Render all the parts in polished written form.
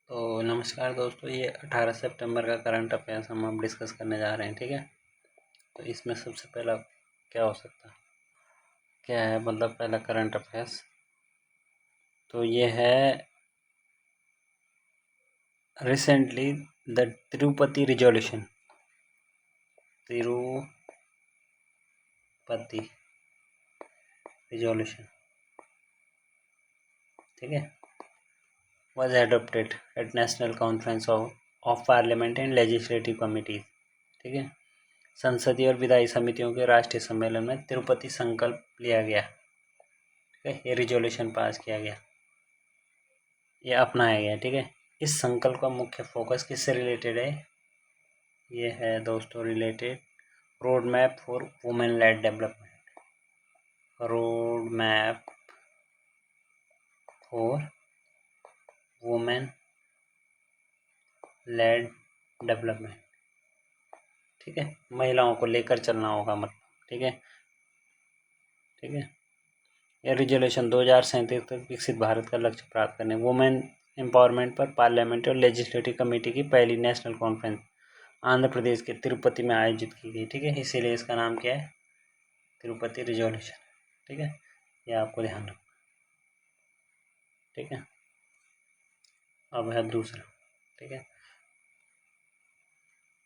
तो नमस्कार दोस्तों, ये 18 सितंबर का करंट अफेयर्स हम अब डिस्कस करने जा रहे हैं। ठीक है, तो इसमें सबसे पहला क्या हो सकता है, क्या है मतलब पहला करंट अफेयर्स। तो ये है recently the Tirupati resolution. Tirupati resolution, ठीक है, was adopted at National Conference of Parliament and Legislative Committees। ठीक है, संसदीय और विधायी समितियों के राष्ट्रीय सम्मेलन में तिरुपति संकल्प लिया गया। ठीक है, ये रिजोल्यूशन पास किया गया, ये अपनाया गया। ठीक है, इस संकल्प का मुख्य फोकस किससे रिलेटेड है? ये है दोस्तों related road map for women lead development. Road map for women lead development. ठीक है, महिलाओं को लेकर चलना होगा मतलब। ठीक है, ठीक है, यह रिजोल्यूशन 2037 तक विकसित भारत का लक्ष्य प्राप्त करने वुमेन एम्पावरमेंट पर पार्लियामेंट और लेजिस्लेटिव कमेटी की पहली नेशनल कॉन्फ्रेंस आंध्र प्रदेश के तिरुपति में आयोजित की गई। ठीक है, इसीलिए इसका नाम क्या है? तिरुपति रिजोल्यूशन। ठीक है, ये आपको ध्यान रखना। ठीक है, अब है दूसरा। ठीक है,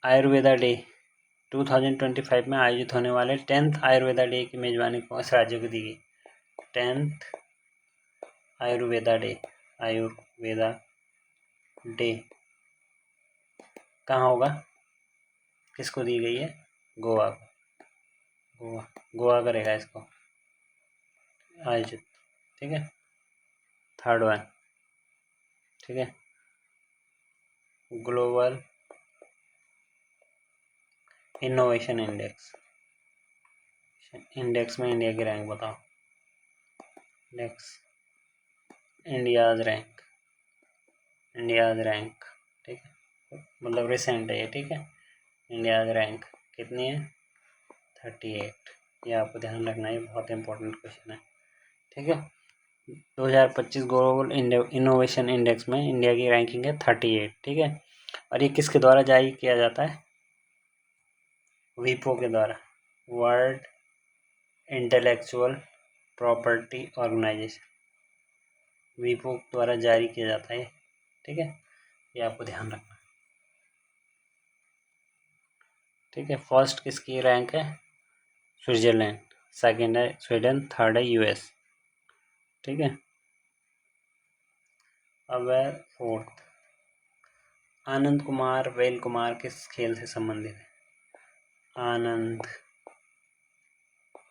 आयुर्वेदा डे 2025 में आयोजित होने वाले 10th आयुर्वेदा डे की मेजबानी कौन से राज्यों को दी गई? 10th Ayurveda day, Ayurveda day कहाँ होगा, किसको दी गई है? गोवा को। गोवा, गोवा करेगा इसको आयोजित। ठीक है, थर्ड वन। ठीक है, ग्लोबल इनोवेशन इंडेक्स, इंडेक्स में इंडिया की रैंक बताओ। Index, India's rank, India's rank. ठीक है, मतलब रिसेंट है ये। ठीक है, इंडियाज रैंक कितनी है? 38। ये आपको ध्यान रखना है, बहुत इंपॉर्टेंट क्वेश्चन है। ठीक है, 2025 ग्लोबल इनोवेशन इंडेक्स में इंडिया की रैंकिंग है 38। ठीक है, और ये किसके द्वारा जारी किया जाता है? वीपो के द्वारा, वर्ल्ड इंटेलेक्चुअल प्रॉपर्टी ऑर्गेनाइजेशन, वीपो द्वारा जारी किया जाता है। ठीक है, ये आपको ध्यान रखना। ठीक है, फर्स्ट किसकी रैंक है? स्विट्जरलैंड, सेकंड है स्वीडन, थर्ड है यूएस। ठीक है, अब है फोर्थ। आनंद कुमार वेल कुमार किस खेल से संबंधित है? आनंद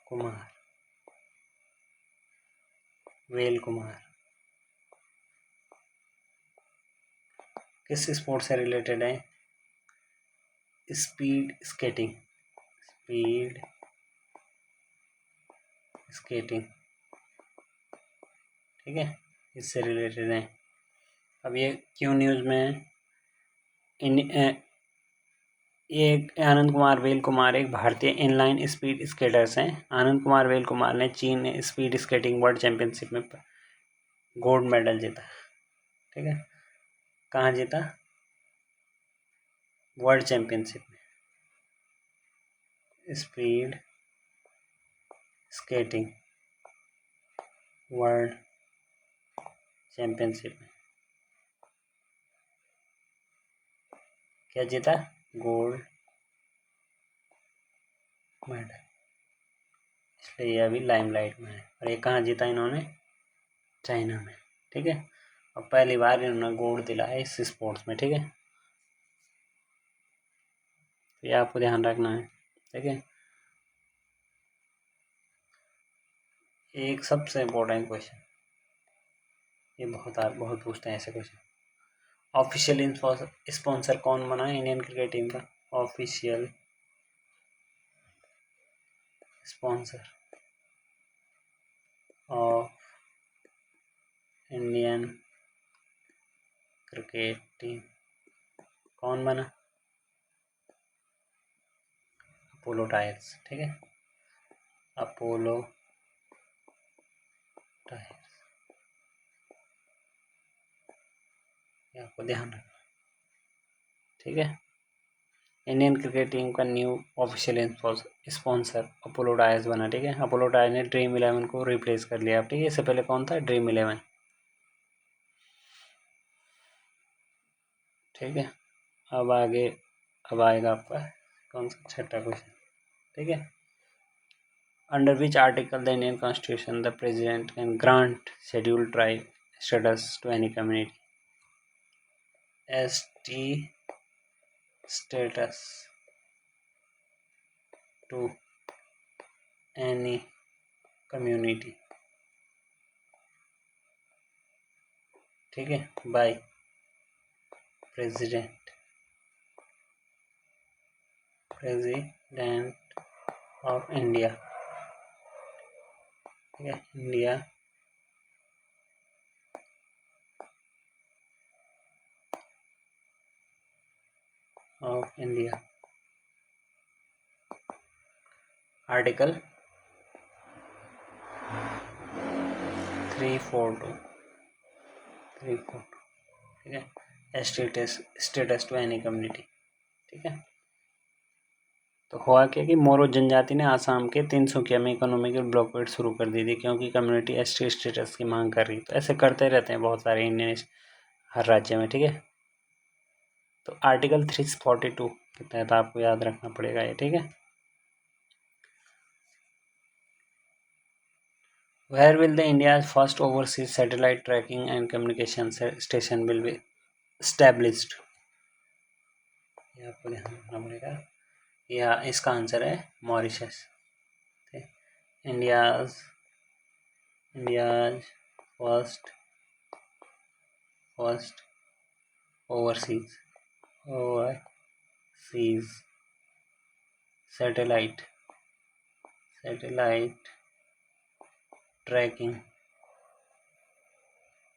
कुमार वेल कुमार किस स्पोर्ट से रिलेटेड है? Speed skating, speed skating. ठीक है, इससे रिलेटेड है। अब ये क्यों न्यूज़ में? ये आनंद कुमार वेल कुमार एक भारतीय इनलाइन स्पीड स्केटर्स हैं। आनंद कुमार वेल कुमार ने चीन स्पीड स्केटिंग वर्ल्ड चैंपियनशिप में गोल्ड मेडल जीता। ठीक है, कहाँ जीता? वर्ल्ड चैंपियनशिप में स्पीड स्केटिंग वर्ल्ड चैंपियनशिप में क्या जीता? Gold medal. इसलिए ये अभी लाइमलाइट में है। और ये कहाँ जीता इन्होंने? चाइना में। ठीक है, और पहली बार इन्होंने गोल्ड दिलाया इस स्पोर्ट्स में। ठीक है, तो ये आपको ध्यान रखना है। ठीक है, एक सबसे इम्पोर्टेंट क्वेश्चन, ये बहुत पूछते हैं ऐसे क्वेश्चन। ऑफिशियल स्पॉन्सर कौन बना है इंडियन क्रिकेट टीम का? Official sponsor of Indian cricket team कौन बना? Apollo tyres. ठीक है, अपोलो टायर्स, ये आपको ध्यान रखना, ठीक है। इंडियन क्रिकेट टीम का new official sponsor Apollo tyres बना, ठीक है। अपोलो टायर ने ड्रीम 11 को रिप्लेस कर लिया, ठीक है। इससे पहले कौन था? ड्रीम 11, ठीक है। अब आगे, अब आएगा आपका कौन सा? छठा क्वेश्चन, ठीक है। Under which article the Indian constitution the president can grant scheduled tribe status to any community? ST status to any community, ठीक है, बाय प्रेसिडेंट ऑफ इंडिया, ठीक है। इंडिया ऑफ इंडिया, आर्टिकल 342, ठीक है। स्टेटस टू एनी कम्युनिटी, ठीक है। तो हुआ क्या कि मोरो जनजाति ने आसाम के तिनसुकिया में इकोनॉमिकल ब्लॉकेट शुरू कर दी थी, क्योंकि कम्युनिटी ST स्टेटस की मांग कर रही। तो ऐसे करते रहते हैं बहुत सारे इंडियन हर राज्य में, ठीक है। तो आर्टिकल 342 के तहत आपको याद रखना पड़ेगा ये, ठीक है। Where will the India's first overseas satellite tracking and communication station will be established? ये आपको ध्यान रखना पड़ेगा। या इसका आंसर है Mauritius. India's first overseas satellite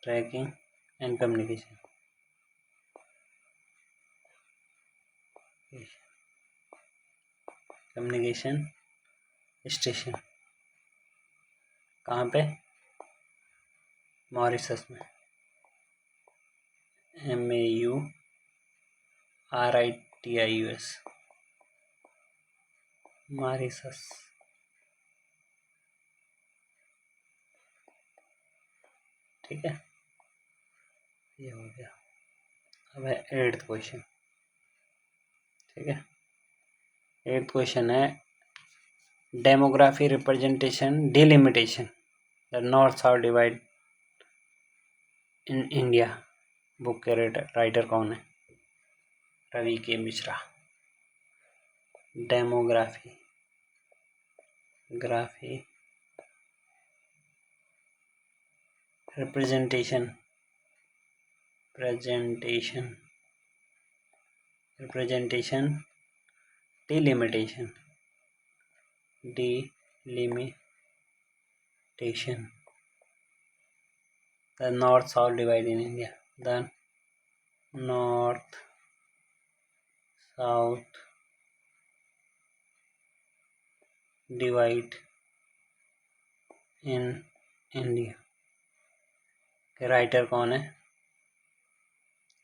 trekking and communication station कहाँ पे? मॉरिशस में, MAURITIUS, मॉरिशस, ठीक है। ये हो गया। अब है 8th क्वेश्चन, ठीक है। 8th क्वेश्चन है demography representation delimitation the north south divide in India book के राइटर कौन है? रवि के Mishra. Demography representation delimitation the north south divide in India, the north south divide in India के राइटर कौन है?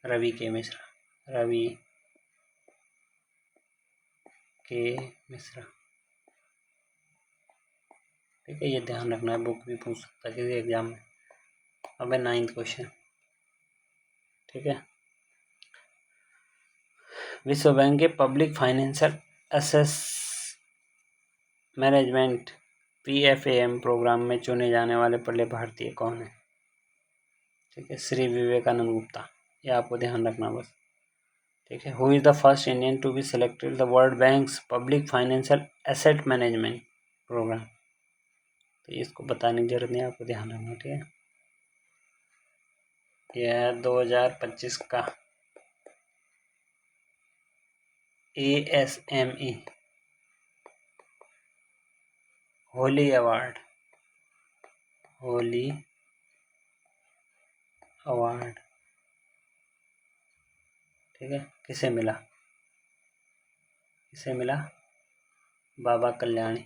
रवि के मिश्रा। ठीक है, ये ध्यान रखना है, बुक भी पूछ सकता है किसी एग्जाम में। अब है 9th क्वेश्चन, ठीक है। विश्व बैंक के पब्लिक फाइनेंशियल एसेस मैनेजमेंट PFAM प्रोग्राम में चुने जाने वाले पहले भारतीय कौन है? ठीक है, श्री विवेकानंद गुप्ता। ये आपको ध्यान रखना बस, ठीक है। Who is the first Indian to be selected the world bank's public financial asset management programme? तो इसको बताने की जरूरत नहीं, आपको ध्यान रखना, ठीक है। यह है 2025 का ASME होली अवार्ड, ठीक है। किसे मिला? बाबा कल्याणी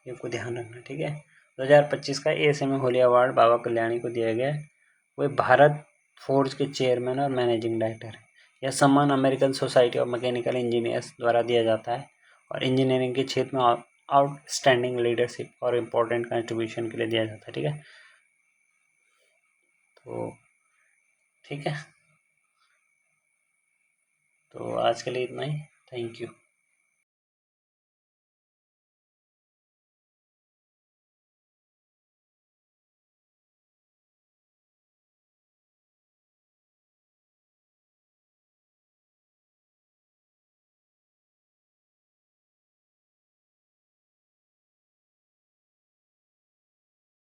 ये को ध्यान रखना, ठीक है। 2025 का ASME होली अवार्ड बाबा कल्याणी को दिया गया है। वे भारत फोर्ज के चेयरमैन और मैनेजिंग डायरेक्टर है। यह सम्मान American society of mechanical engineers द्वारा दिया जाता है और इंजीनियरिंग के क्षेत्र में आउटस्टैंडिंग लीडरशिप और इम्पोर्टेंट कंट्रीब्यूशन के लिए दिया जाता है, ठीक है। तो ठीक है, तो आज के लिए इतना ही। Thank you.